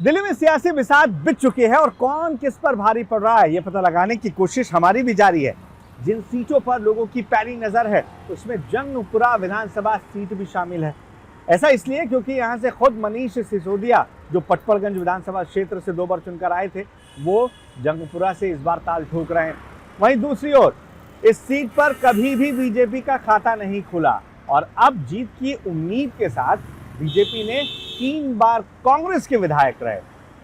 दिल्ली में सियासी बिसात बिछ चुकी है और कौन किस पर भारी पड़ रहा है ये पता लगाने की कोशिश हमारी भी जारी है। जिन सीटों पर लोगों की पैनी नजर है उसमें जंगपुरा विधानसभा सीट भी शामिल है। ऐसा इसलिए क्योंकि यहां से खुद मनीष सिसोदिया जो पटपड़गंज विधानसभा क्षेत्र से 2 बार चुनकर आए थे वो जंगपुरा से इस बार ताल ठोक रहे हैं। वहीं दूसरी ओर इस सीट पर कभी भी बीजेपी का खाता नहीं खुला और अब जीत की उम्मीद के साथ बीजेपी ने 3 बार कांग्रेस के विधायक रहे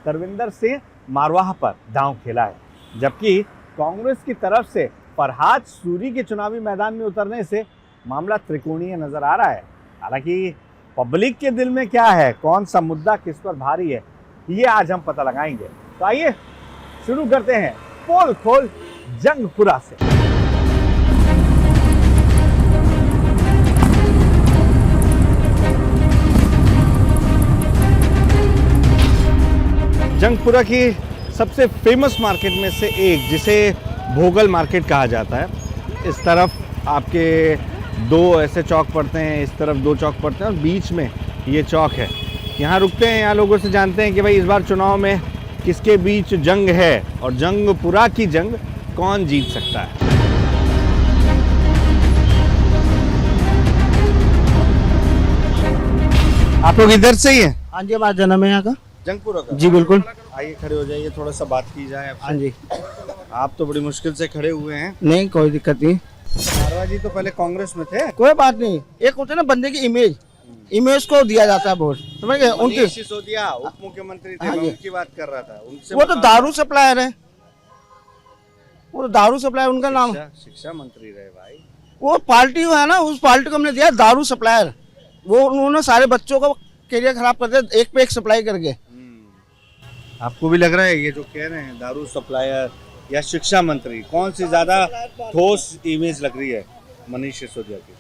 तरविंदर सिंह मारवाह पर दांव खेला है, जबकि कांग्रेस की तरफ से फरहाद सूरी के चुनावी मैदान में उतरने से मामला त्रिकोणीय नजर आ रहा है। हालांकि पब्लिक के दिल में क्या है, कौन सा मुद्दा किस पर भारी है, ये आज हम पता लगाएंगे। तो आइए शुरू करते हैं पोल खोल जंगपुरा से। जंगपुरा की सबसे फेमस मार्केट में से एक, जिसे भोगल मार्केट कहा जाता है, इस तरफ आपके 2 ऐसे चौक पड़ते हैं, इस तरफ 2 चौक पड़ते हैं और बीच में ये चौक है। यहाँ रुकते हैं, यहाँ लोगों से जानते हैं कि भाई इस बार चुनाव में किसके बीच जंग है और जंगपुरा की जंग कौन जीत सकता है। आप लोग इधर से ही हैं? हाँ जी, हमारा जन्म है यहाँ का। जंगपुरा का? जी बिल्कुल। आइए खड़े हो जाइए, थोड़ा सा बात की जाए आपसे। हाँ जी। आप तो बड़ी मुश्किल से खड़े हुए हैं। नहीं, कोई दिक्कत नहीं। मारवाह जी तो पहले कांग्रेस में थे। कोई बात नहीं, एक होता है ना बंदे की इमेज को दिया जाता है वोट, समझ गए? उनकी सिसोदिया उप मुख्यमंत्री थे, हाँ मैं जी। उनकी बात कर रहा था। उनसे वो तो दारू सप्लायर है, वो तो दारू सप्लायर उनका नाम। शिक्षा मंत्री रहे भाई। वो पार्टी है ना, उस पार्टी को हमने दिया दारू सप्लायर। वो उन्होंने सारे बच्चों का करियर खराब कर दिया, एक पे एक सप्लाई करके। आपको भी लग रहा है ये जो कह रहे हैं दारू सप्लायर या शिक्षा मंत्री, कौन सी ज्यादा ठोस इमेज लग रही है मनीष सिसोदिया की?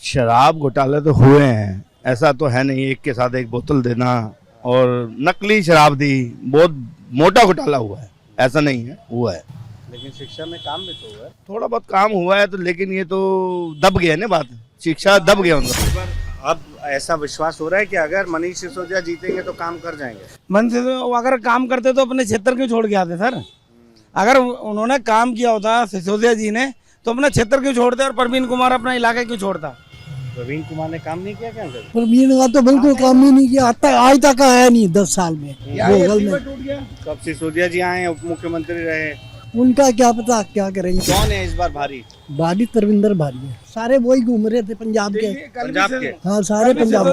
शराब घोटाले तो हुए हैं, ऐसा तो है नहीं एक के साथ एक बोतल देना और नकली शराब दी, बहुत मोटा घोटाला हुआ है, ऐसा नहीं है, हुआ है। लेकिन शिक्षा में काम भी तो हुआ है। थोड़ा बहुत काम हुआ है तो, लेकिन ये तो दब गया ना बात, शिक्षा दब गया उनका। अब ऐसा विश्वास हो रहा है कि अगर मनीष सिसोदिया जीतेंगे तो काम कर जाएंगे। मन से तो अगर काम करते तो अपने क्षेत्र क्यों छोड़ के आते सर? अगर उन्होंने काम किया होता सिसोदिया जी ने तो अपना क्षेत्र क्यों छोड़ते और प्रवीण कुमार अपना इलाका क्यों छोड़ता? प्रवीण कुमार ने काम नहीं किया क्या? प्रवीण का तो बिल्कुल काम ही नहीं किया, आज तक आया नहीं 10 साल में भोगल में। कब सिसोदिया जी आए, उप मुख्यमंत्री रहे, उनका क्या पता क्या करेंगे। कौन है इस बार भारी? भारी तरविंदर भारी है, सारे वही घूम रहे थे पंजाब के। पंजाब के? हाँ, सारे पंजाब।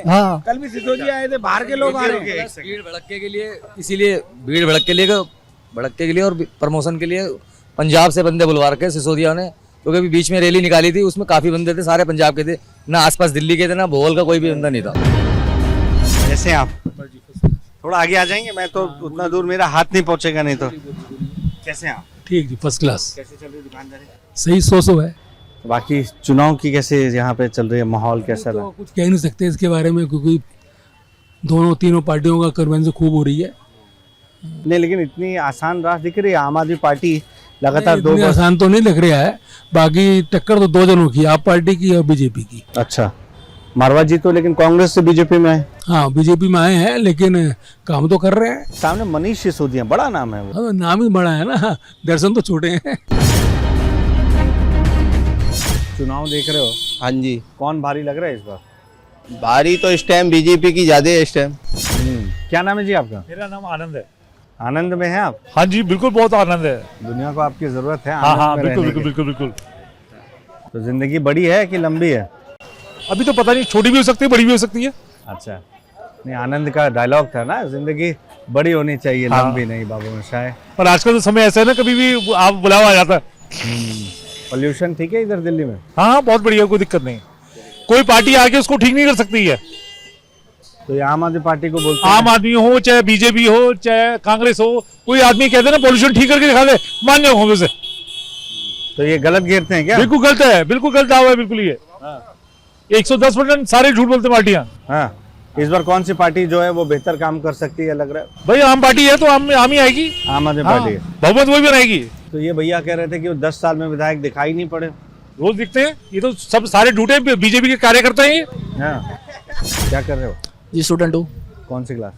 हाँ, कल भी सिसोदिया आए थे, बाहर के लोग आ रहे हैं। भीड़ भड़के के लिए, इसीलिए भीड़ भड़के के लिए और प्रमोशन के लिए पंजाब से बंदे बुलवा रखे सिसोदिया ने, क्योंकि अभी बीच में रैली निकाली थी, उसमें काफी बंदे थे, सारे पंजाब के थे, ना आसपास दिल्ली के थे ना भोगल का कोई भी बंदा नहीं था। जैसे आप थोड़ा आगे आ जाएंगे, मैं तो उतना दूर मेरा हाथ नहीं पहुंचेगा नहीं तो। कैसे आप? ठीक जी, फर्स्ट क्लास। कैसे चल रही दुकानदारी? सही 100 है। बाकी चुनाव की कैसे यहाँ पे चल रही है, माहौल कैसा तो रहा? कुछ कह नहीं सकते इसके बारे में, क्योंकि तीनों पार्टियों का कन्वेंस खूब हो रही है। नहीं, लेकिन इतनी आसान राह दिख रही है। आम आदमी पार्टी लगातार इतनी आसान तो नहीं लग रहा है, बाकी टक्कर तो 2 जनों की, आप पार्टी की और बीजेपी की। अच्छा, मारवाह जी तो लेकिन कांग्रेस से बीजेपी में है। हाँ, बीजेपी में आए हैं लेकिन काम तो कर रहे हैं। सामने मनीष सिसोदिया, बड़ा नाम है वो। हाँ, नाम ही बड़ा है ना, दर्शन तो छोटे हैं। चुनाव देख रहे हो? हाँ जी। कौन भारी लग रहा है इस बार? भारी तो इस टाइम बीजेपी की ज्यादा है इस टाइम। क्या नाम है जी आपका? मेरा नाम आनंद है। आनंद में है आप? हाँ जी बिल्कुल, बहुत आनंद है। दुनिया को आपकी जरूरत है। हाँ हाँ, आनंद में बिल्कुल रहने बिल्कुल की। बिल्कुल बिल्कुल। तो जिंदगी बड़ी है कि लंबी है? अभी तो पता नहीं, छोटी भी हो सकती है, बड़ी भी हो सकती है। अच्छा, नहीं, आनंद का डायलॉग था ना, जिंदगी बड़ी होनी चाहिए, हाँ। लंबी नहीं बाबू शायद। पर आजकल तो समय ऐसा है ना, कभी भी आप बुलावा आ जाता है। पोल्यूशन ठीक है इधर दिल्ली में? हाँ हाँ, बहुत बढ़िया, कोई दिक्कत नहीं। कोई पार्टी आके उसको ठीक नहीं कर सकती है। तो ये आम आदमी पार्टी को बोलते आम आदमी हो, चाहे बीजेपी हो, चाहे कांग्रेस हो, कोई आदमी कहते ना पोल्यूशन ठीक करके दिखा दे, मान जाओ कांग्रेस से। तो ये गलत घेरते हैं क्या? बिल्कुल गलत है, बिल्कुल गलत दावा है, बिल्कुल ये 110% सारे झूठ बोलते पार्टियां। हाँ, इस बार कौन सी पार्टी जो है वो बेहतर काम कर सकती है लग रहा है? भाई आम पार्टी है तो आम ही आएगी, आम आदमी हाँ, पार्टी है। बहुमत वही बनाएगी। तो ये भैया कह रहे थे कि वो 10 साल में विधायक दिखाई नहीं पड़े। रोज दिखते हैं, ये तो सब सारे झूठे बीजेपी के कार्यकर्ता हैं ये। हाँ, क्या कर रहे हो? जी स्टूडेंट हूँ। कौन सी क्लास?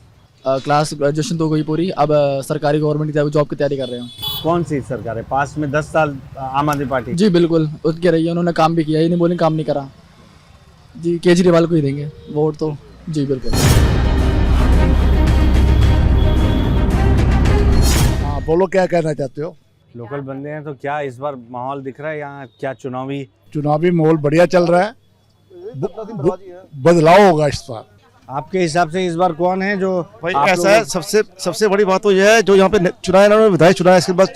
क्लास ग्रेजुएशन तो गई पूरी, अब सरकारी गवर्नमेंट की जॉब की तैयारी कर रहे हैं। कौन सी सरकार है? पास में 10 साल आम आदमी पार्टी। जी बिल्कुल, उसके रही है, उन्होंने काम भी किया, ये नहीं बोले काम नहीं करा। जी केजरीवाल को ही देंगे वोट तो। जी बिल्कुल। हाँ बोलो, क्या कहना चाहते हो? लोकल बंदे हैं तो क्या इस बार माहौल दिख रहा है यहाँ? क्या चुनावी माहौल बढ़िया चल रहा है, बदलाव होगा इस बार। आपके हिसाब से इस बार कौन है जो भाई आप ऐसा है, सबसे बड़ी बात तो यह है जो यहाँ पे चुनाव इन्होंने विधायक चुना है, इसके बाद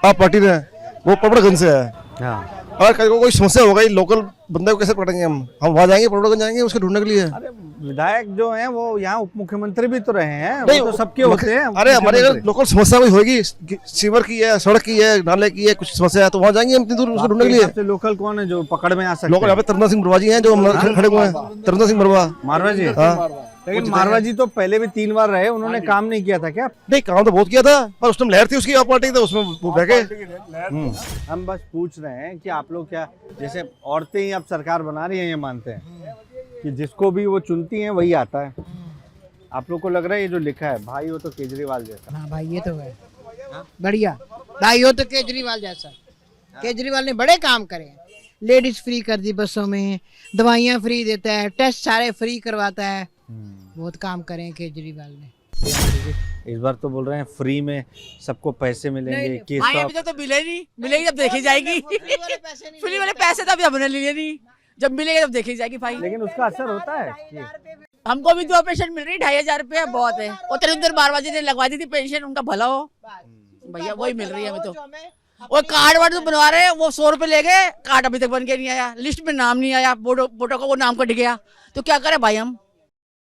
आप पार्टी ने वो पकड़गंज से है। हाँ। अगर कहीं को कोई समस्या होगा लोकल बंदे को कैसे पकड़ेंगे हम वहाँ जाएंगे, पकड़गंज जाएंगे उसको ढूंढने के लिए। अरे विधायक जो हैं वो यहाँ उप मुख्यमंत्री भी तो रहे हैं, नहीं, वो तो सबके होते हैं। अरे हमारे अगर लोकल समस्या कोई होगी, सीवर की है, सड़क की है, नाले की है, कुछ समस्या है तो वहाँ जाएंगे हम इतनी दूर उसको ढूंढने के लिए। लोकल कौन है जो पकड़ में आ सकते? लोकल यहाँ पे तरना सिंह मरवा जी हैं जो खड़े हुए हैं। तरना सिंह मरवा, मारवा जी। हाँ। लेकिन मारवा जी तो पहले भी 3 बार रहे, उन्होंने काम नहीं किया था क्या? नहीं, काम तो बहुत किया था पर उस टाइम लहर थी उसकी, आप पार्टी थी उसमें वो बह गए। हम बस पूछ रहे हैं कि आप लोग क्या, जैसे औरतें ही अब सरकार बना रही हैं, ये मानते हैं कि जिसको भी वो चुनती हैं वही आता है? आप लोग को लग रहा है ये जो लिखा है भाई वो तो केजरीवाल जैसा? हाँ भाई ये तो है बढ़िया भाई, वो तो केजरीवाल जैसा। केजरीवाल ने बड़े काम करे, लेडीज फ्री कर दी बसों में, दवाइयाँ फ्री देता है, टेस्ट सारे फ्री करवाता है, बहुत काम करे हैं केजरीवाल ने। इस बार तो बोल रहे हैं फ्री में सबको पैसे मिलेंगे। केस अभी तक तो मिले नहीं, मिलेगी जब देखी जाएगी। फ्री वाले पैसे तो अभी हमने लिए नहीं, जब मिलेगा तब देखी जाएगी भाई। लेकिन उसका असर होता है। हमको भी 2 पेंशन मिल रही, 2500 रुपया बहुत है। और तरिंदर मारवा जी ने लगवा दी थी पेंशन, उनका भला हो भैया, वही मिल रही है हमें तो। वो कार्ड वार्ड तो बनवा रहे हैं, वो 100 रुपए ले गए, कार्ड अभी तक बन के नहीं आया, लिस्ट में नाम नहीं आया, वोटों का वो नाम कट गया, तो क्या करें भाई हम।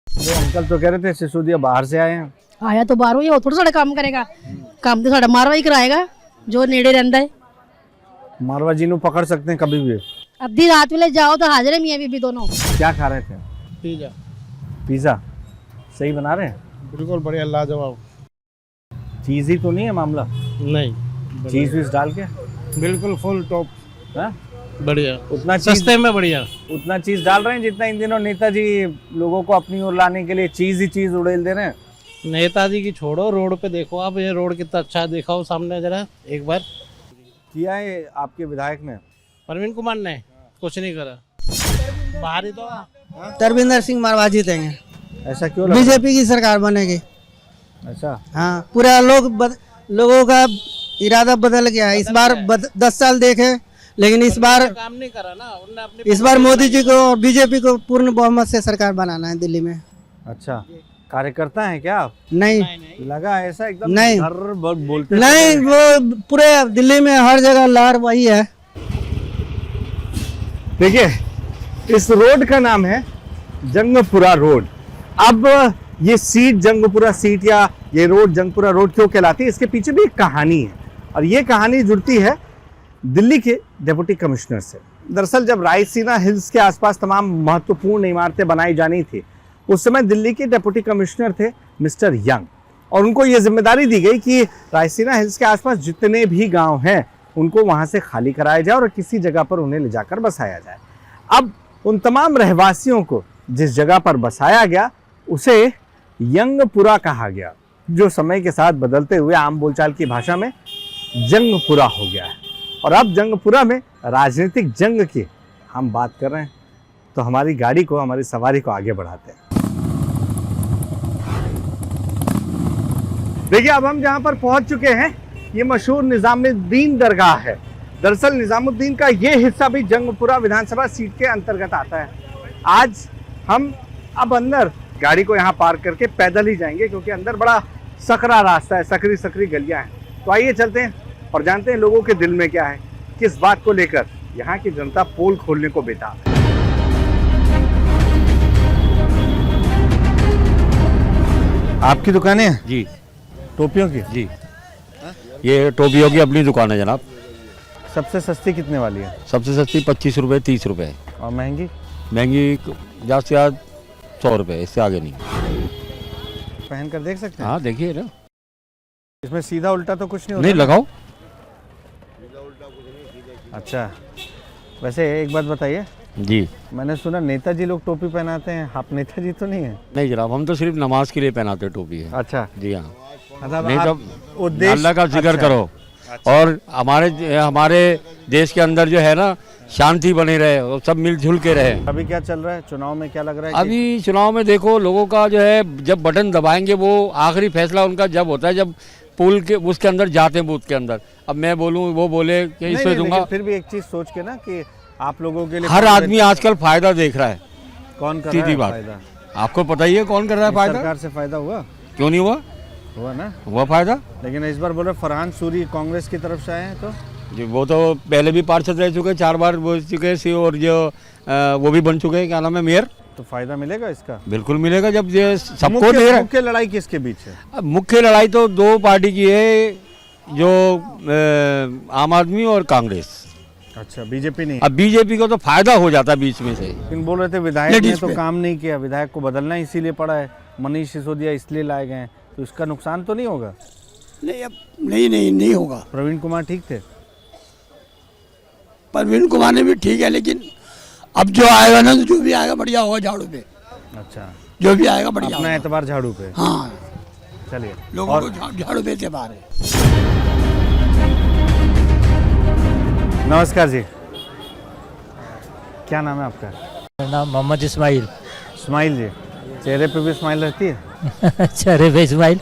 वो अंकल तो कह रहे थे सिसोदिया बाहर से आए हैं। आया तो बाहरों, ये थोड़ा सा काम करेगा, काम तो साड़ा मारवा ही कराएगा जो नेड़े रहता है। मारवा जी को पकड़ सकते हैं कभी भी। अद्धी रात में जाओ तो हाजिर है मियाँ बीबी दोनों। क्या खा रहे थे? पिज्जा। पिज्जा सही बना रहे हैं? बिल्कुल बढ़िया, लाजवाब। चीज ही तो नहीं है मामला? नहीं, चीज वीज डाल के बिल्कुल फुल टॉप। हाँ? बढ़िया, उतना सस्ते में बढ़िया। उतना चीज डाल रहे हैं जितना इन दिनों नेताजी लोगों को अपनी ओर लाने के लिए चीज ही चीज उड़ेल दे रहे हैं। नेताजी की छोड़ो, रोड पे देखो आप, ये रोड कितना अच्छा दिखाओ सामने जरा एक बार। किया है आपके विधायक ने? परवीन कुमार ने कुछ नहीं करा, बाहर ही तो। तरविंदर सिंह मारवा जीतेंगे। ऐसा क्यों लग रहा है? बीजेपी की सरकार बनेगी। अच्छा। हाँ, पूरा लोगों का इरादा बदल गया है इस बार। 10 साल देखे लेकिन इस बार काम नहीं करा ना उन्होंने अपने। इस बार मोदी जी को और बीजेपी को पूर्ण बहुमत से सरकार बनाना है दिल्ली में। अच्छा, कार्यकर्ता हैं क्या आप? नहीं लगा ऐसा एकदम नहीं। बोलते नहीं, वो पूरे दिल्ली में हर जगह लहर वही है। देखिए, इस रोड का नाम है जंगपुरा रोड। अब ये सीट जंगपुरा सीट या ये रोड जंगपुरा रोड क्यों कहलाती है, इसके पीछे भी एक कहानी है, और ये कहानी जुड़ती है दिल्ली के डिप्टी कमिश्नर से। दरअसल जब रायसीना हिल्स के आसपास तमाम महत्वपूर्ण इमारतें बनाई जानी थी, उस समय दिल्ली के डिप्टी कमिश्नर थे मिस्टर यंग, और उनको ये जिम्मेदारी दी गई कि रायसीना हिल्स के आसपास जितने भी गांव हैं उनको वहां से खाली कराया जाए और किसी जगह पर उन्हें ले जाकर बसाया जाए। अब उन तमाम रहवासियों को जिस जगह पर बसाया गया उसे यंगपुरा कहा गया, जो समय के साथ बदलते हुए आम बोलचाल की भाषा में जंगपुरा हो गया है। और अब जंगपुरा में राजनीतिक जंग की हम बात कर रहे हैं, तो हमारी गाड़ी को, हमारी सवारी को आगे बढ़ाते हैं। देखिए, अब हम जहां पर पहुंच चुके हैं ये मशहूर निजामुद्दीन दरगाह है। दरअसल निजामुद्दीन का ये हिस्सा भी जंगपुरा विधानसभा सीट के अंतर्गत आता है। आज हम अब अंदर गाड़ी को यहाँ पार्क करके पैदल ही जाएंगे, क्योंकि अंदर बड़ा सकरा रास्ता है, सकरी सकरी गलियां हैं। तो आइए चलते हैं और जानते हैं लोगों के दिल में क्या है, किस बात को लेकर यहाँ की जनता पोल खोलने को बेताब है। आपकी दुकानें हैं? जी, टोपियों की? जी, ये टोपियों की अपनी दुकान है जनाब। सबसे सस्ती कितने वाली है? सबसे सस्ती 25 रुपये, 30 रुपये। और महंगी? महंगी ज़्यादा से ज़्यादा 100 रुपये, इससे आगे नहीं। पहन कर देख सकते हैं? हाँ देखिए ना, इसमें सीधा उल्टा तो कुछ नहीं होता? नहीं लगाओ। अच्छा, वैसे एक बात बताइए, जी। मैंने सुना नेताजी लोग टोपी पहनाते हैं, आप नेताजी तो नहीं है? नहीं जनाब, हम तो सिर्फ नमाज के लिए पहनाते टोपी है। अच्छा जी हाँ, मतलब नहीं आप तो उद्देश्य अल्लाह का जिक्र अच्छा। करो और हमारे देश के अंदर जो है ना शांति बनी रहे और सब मिलजुल के रहे। अभी क्या चल रहा है चुनाव में, क्या लग रहा है अभी चुनाव में देखो लोगों का जो है जब बटन दबाएंगे वो आखिरी फैसला उनका जब होता है जब पुल के उसके अंदर जाते हैं बूथ के अंदर। अब मैं बोलूँ वो बोले कि नहीं, इससे नहीं, दूंगा, लेकिन फिर भी एक चीज सोच के ना कि आप लोगों के लिए हर आदमी आजकल फायदा देख रहा है। कौन कर सीधी रहा है बात, फायदा? आपको पता ही है कौन कर रहा है फायदा। सरकार से फायदा हुआ? क्यों नहीं हुआ? हुआ ना, हुआ फायदा। लेकिन इस बार बोल रहे फरहान सूरी कांग्रेस की तरफ से आए हैं तो जी वो तो पहले भी पार्षद रह चुके, 4 बार बोल चुके सी, और जो वो भी बन चुके हैं, क्या नाम है, मेयर। तो फायदा मिलेगा इसका? बिल्कुल मिलेगा जब ये सबको दे रहा। मुख्य लड़ाई किसके बीच है? अब मुख्य लड़ाई तो 2 पार्टी की है, जो आम आदमी और कांग्रेस। अच्छा, बीजेपी नहीं? अब बीजेपी को तो फायदा हो जाता बीच में से। लेकिन बोल रहे थे विधायक ने तो काम नहीं किया, विधायक को बदलना इसीलिए पड़ा है, मनीष सिसोदिया इसलिए लाए गए हैं, तो इसका नुकसान तो नहीं होगा? नहीं, अब नहीं होगा। प्रवीण कुमार ठीक थे? प्रवीण कुमार ने भी ठीक है, लेकिन अब जो आएगा ना, जो भी आएगा बढ़िया होगा झाड़ू पे। अच्छा, जो भी आएगा बढ़िया अपना एतबार झाड़ू पे। हाँ, चलिए लोगों को झाड़ू पे एतबार है। नमस्कार जी, क्या नाम है आपका? मेरा नाम मोहम्मद इस्माइल। इस्माइल जी, चेहरे पे भी स्माइल रहती है? चेहरे पे इस्माइल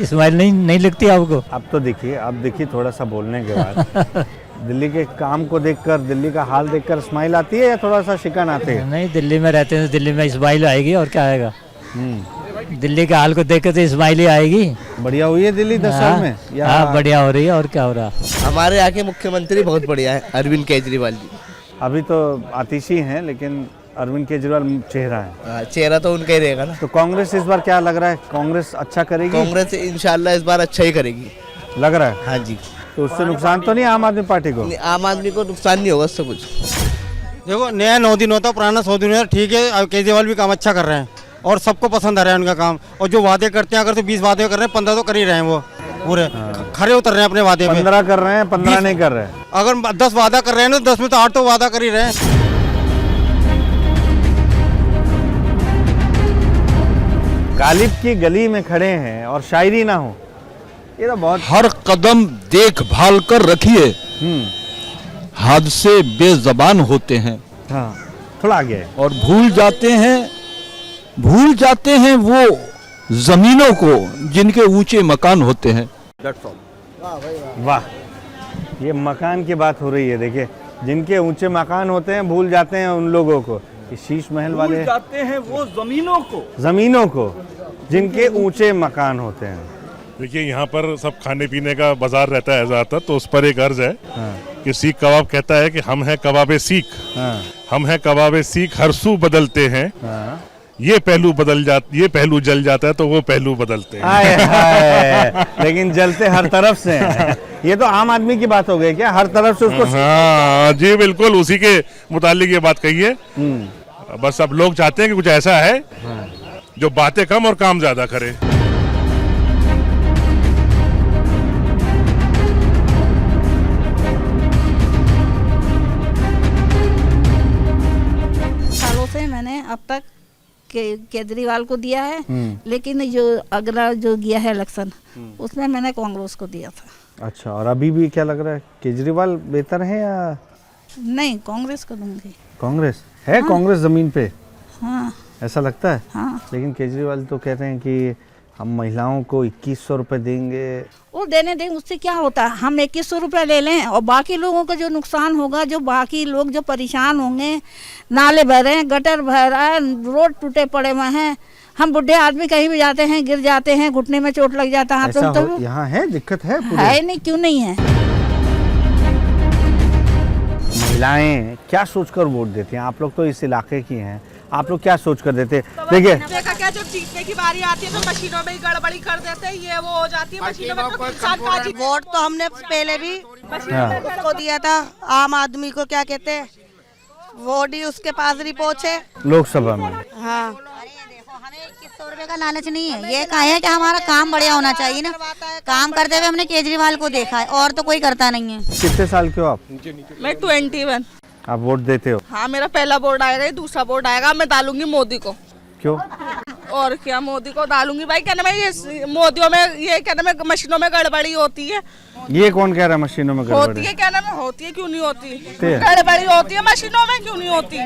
इस्माइल नहीं लगती आपको? अब तो देखिए, अब देखिए थोड़ा सा बोलने के बाद दिल्ली के काम को देखकर, दिल्ली का हाल देखकर स्माइल आती है या थोड़ा सा शिकन आती है? नहीं, दिल्ली में रहते हैं तो दिल्ली में इस्माइल आएगी, और क्या आएगा। दिल्ली के हाल को देख कर तो इस्माइल ही आएगी। बढ़िया हुई है दिल्ली 10 साल में? हाँ, बढ़िया हो रही है, और क्या हो रहा। हमारे यहाँ के मुख्यमंत्री बहुत बढ़िया है, अरविंद केजरीवाल जी। अभी तो आतिशी हैं, लेकिन अरविंद केजरीवाल चेहरा है। चेहरा तो उनका ही रहेगा ना। तो कांग्रेस इस बार क्या लग रहा है, कांग्रेस अच्छा करेगी? कांग्रेस इंशाल्लाह इस बार अच्छा ही करेगी, लग रहा है। हाँ जी। तो उससे नुकसान तो नहीं आम आदमी पार्टी को? आम आदमी को नुकसान नहीं होगा उससे कुछ। देखो, नया 9 दिन होता, पुराना 100 दिन होता, ठीक है। अब केजरीवाल भी काम अच्छा कर रहे हैं और सबको पसंद आ रहा है उनका काम। और जो वादे करते हैं, अगर तो 20 वादे कर रहे हैं, 15 तो कर ही रहे हैं, वो पूरे खरे उतर रहे हैं अपने वादे पे। 15 कर रहे हैं, 15 नहीं कर रहे हैं। अगर 10 वादा कर रहे हैं ना, 10 में तो 8 तो वादा कर ही रहे हैं। गालिब की गली में खड़े हैं और शायरी ना हो, ये तो बहुत। हर कदम देखभाल कर रखिए, हादसे बेजबान होते हैं। हाँ, थोड़ा आगे है। और भूल जाते हैं वो जमीनों को जिनके ऊंचे मकान होते हैं। वाह, ये मकान की बात हो रही है। देखिए, जिनके ऊंचे मकान होते हैं भूल जाते हैं उन लोगों को, कि शीश महल वाले भूल जाते हैं वो जमीनों को जिनके ऊंचे मकान होते हैं। देखिए, यहाँ पर सब खाने पीने का बाजार रहता है ज़्यादातर, तो उस पर एक अर्ज है कि सीख कबाब कहता है कि हम हैं कबाबे सीख, हम हैं कबाबे सीख, हर सू बदलते हैं। ये पहलू जल जाता है तो वो पहलू बदलते हैं। लेकिन जलते हर तरफ से हैं। ये तो आम आदमी की बात हो गई क्या, हर तरफ से उसको? हाँ जी, बिल्कुल उसी के मुतालिक ये बात कही है। बस अब लोग चाहते हैं कि कुछ ऐसा है जो बातें कम और काम ज्यादा करे। सालों से मैंने अब तक केजरीवाल को दिया है, लेकिन जो अगला जो गया है इलेक्शन, उसमें मैंने कांग्रेस को दिया था। अच्छा, और अभी भी क्या लग रहा है, केजरीवाल बेहतर है या? नहीं, कांग्रेस को दूंगी। कांग्रेस है? हाँ। कांग्रेस जमीन पे? हाँ, ऐसा लगता है। हाँ। लेकिन केजरीवाल तो कहते हैं कि हम महिलाओं को 2100 रुपए देंगे। वो देने दें, उससे क्या होता है, हम 2100 रुपये ले लें और बाकी लोगों का जो नुकसान होगा, जो बाकी लोग जो परेशान होंगे, नाले भर रहे हैं, गटर भर रहा है, रोड टूटे पड़े हुए हैं, हम बुढ़े आदमी कहीं भी जाते हैं, गिर जाते हैं, घुटने में चोट लग जाता है। तो यहाँ है, दिक्कत है नहीं, क्यों नहीं है। महिलाएं क्या सोचकर वोट देती हैं? आप लोग तो इस इलाके की हैं, आप लोग क्या सोच कर देते? देखिए, क्या जब जीतने की बारी आती है तो मशीनों में गड़बड़ी कर देते हैं, ये वो हो जाती है मशीनों में। तो वोट तो हमने पहले भी उसको दिया था, आम आदमी को, क्या कहते हैं, वोट ही उसके पास रिपोर्ट है लोकसभा में। हाँ, हमें 2100 रुपए का लालच नहीं है, ये कहा है कि हमारा काम बढ़िया होना चाहिए ना। काम करते हुए हमने केजरीवाल को देखा है, और तो कोई करता नहीं है। कितने साल के हो आप? मैं 21। आप वोट देते हो? हाँ, मेरा पहला वोट आएगा, ये दूसरा वोट आएगा, मैं डालूंगी मोदी को। क्यों? और क्या, मोदी को डालूंगी भाई। क्या नाम है ये मोदियों में, ये क्या नाम है, मशीनों में गड़बड़ी होती है। ये कौन कह रहा है मशीनों में गड़बड़ी होती है? क्या नाम है, होती है, क्यों नहीं होती? है। गड़बड़ी होती है मशीनों में, क्यों नहीं होती?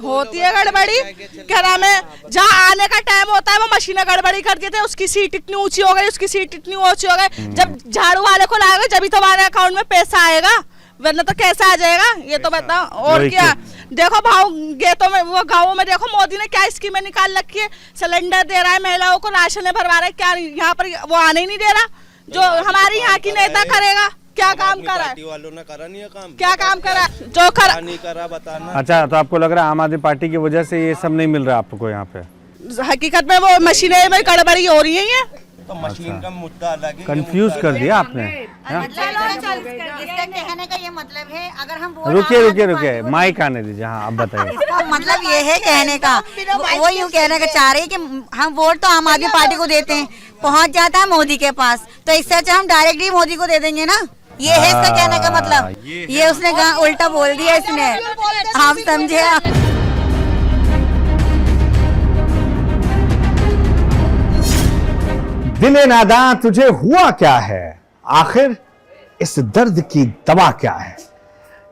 होती है गड़बड़ी। क्या नाम है, जहाँ आने का टाइम होता है वो मशीनें गड़बड़ी कर देते हैं। उसकी सीट इतनी ऊंची हो गई, उसकी सीट इतनी ऊंची हो गई। जब झाड़ू वाले को लाएगा जब ही तुम्हारे अकाउंट में पैसा आएगा, वरना तो कैसे आ जाएगा ये तो बताओ। और क्या, देखो भाव गेटों में, वो गाँवों में देखो मोदी ने क्या स्कीमें निकाल रखी है। सिलेंडर दे रहा है, महिलाओं को राशन भरवा रहा है। क्या यहाँ पर वो आने ही नहीं दे रहा? जो हमारी यहाँ की नेता करेगा, क्या काम करा है? वालों ने करा नहीं है काम। क्या काम करा जो करा नहीं करा, बताना। अच्छा, तो आपको लग रहा है आम आदमी पार्टी की वजह से ये सब नहीं मिल रहा आपको यहाँ पे? हकीकत में वो मशीनें में गड़बड़ी हो रही है। तो मशीन का मुद्दा अलग है। कंफ्यूज कर दिया आपने। इसका कहने का ये मतलब है, अगर हम रुकिए माइक आने दीजिए। हाँ, अब बताइए। मतलब ये है कहने का, वो यूँ कहने का चाह रहे हैं कि हम वोट तो आम आदमी पार्टी को देते हैं, पहुंच जाता है मोदी के पास, तो इससे अच्छा हम डायरेक्टली मोदी को दे देंगे ना। ये है इसका कहने का मतलब। ये उसने उल्टा बोल दिया इसने, आप समझे? दिले नादां तुझे हुआ क्या है, आखिर इस दर्द की दवा क्या है।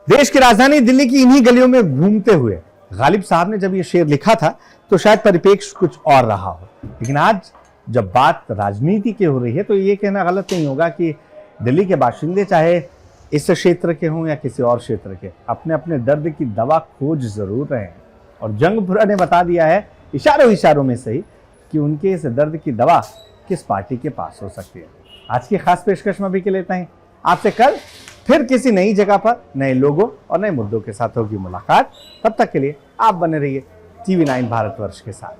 देश की राजधानी दिल्ली की इन्हीं गलियों में घूमते हुए गालिब साहब ने जब ये शेर लिखा था तो शायद परिप्रेक्ष्य कुछ और रहा हो, लेकिन आज जब बात राजनीति की हो रही है तो ये कहना गलत नहीं होगा कि दिल्ली के बाशिंदे चाहे इस क्षेत्र के हों या किसी और क्षेत्र के, अपने अपने दर्द की दवा खोज जरूर रहे हैं। और जंगपुरा ने बता दिया है इशारों में सही कि उनके इस दर्द की दवा किस पार्टी के पास हो सकती है। आज की खास पेशकश में भी के लेते हैं। आपसे कल फिर किसी नई जगह पर नए लोगों और नए मुद्दों के साथ होगी मुलाकात। तब तक के लिए आप बने रहिए TV9 भारतवर्ष के साथ।